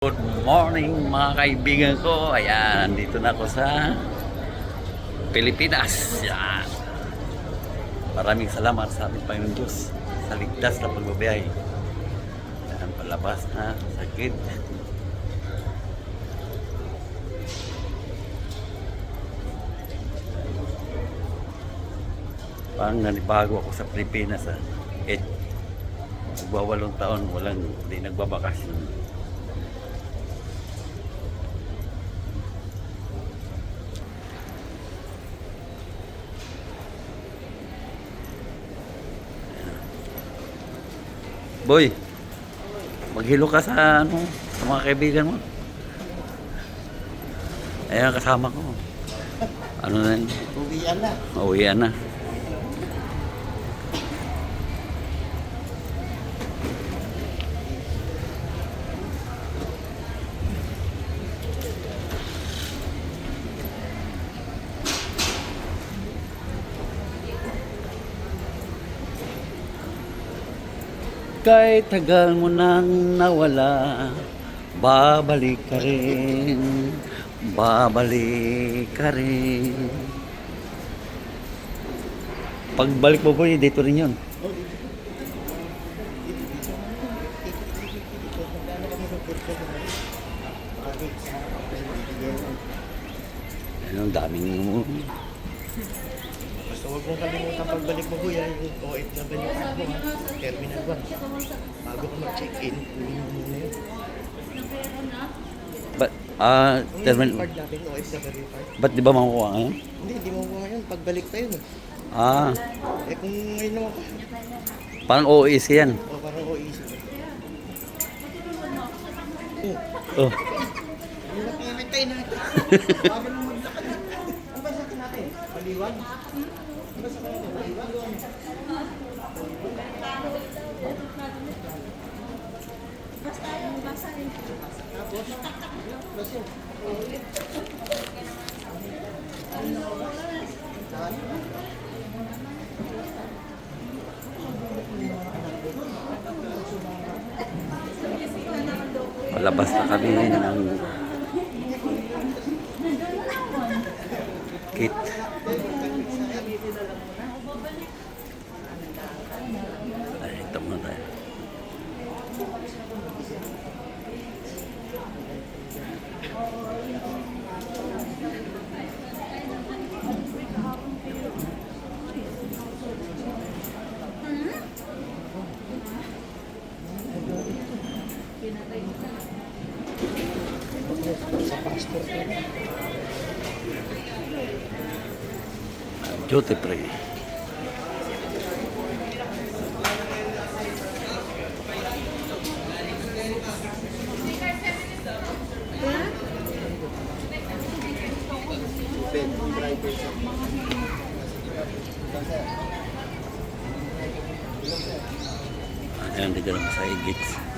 Good morning mga kaibigan ko. Ayan, dito na ako sa Pilipinas. Yan. Maraming salamat sa ating Panginoon Diyos sa ligtas na pagbabiyahe. Ayan, palabas na sakit. Parang nanibago ako sa Pilipinas. Magwawalong taon, di nagbabakasyon. Boy, maghilo ka sa sa mga kaibigan mo. Ayan, kasama ko. Ano na yun? Uwian na. Uwian na. Kahit tagal mo nang nawala, babalik ka rin, babalik ka rin. Pagbalik mo po, dito rin yun. Ano, ang daming mo. Basta huwag mong kalimutan pagbalik mo kuya, yung OFW card mo ha, Terminal 1. Bago ka mag-check-in, kunin mo muna yun. Terminal. Yung card natin, OFW card. Ba't di ba makukuha ngayon? Hindi mo muna yun. Pagbalik tayo no. Eh kung ngayon naman pa. Parang OEC yan. O parang OEC. Oh. Yung nakikitay natin. Bago nang maglakad. Ano ba sa atin natin? Baliwan? Ano ba sa atin natin? Baliwan? Basta yung basa rin. Tapos? Palabas na kami ng kit. Ay, ito muna tayo. Sa passport ko. Duty free. Ayan, dito lang sa gates.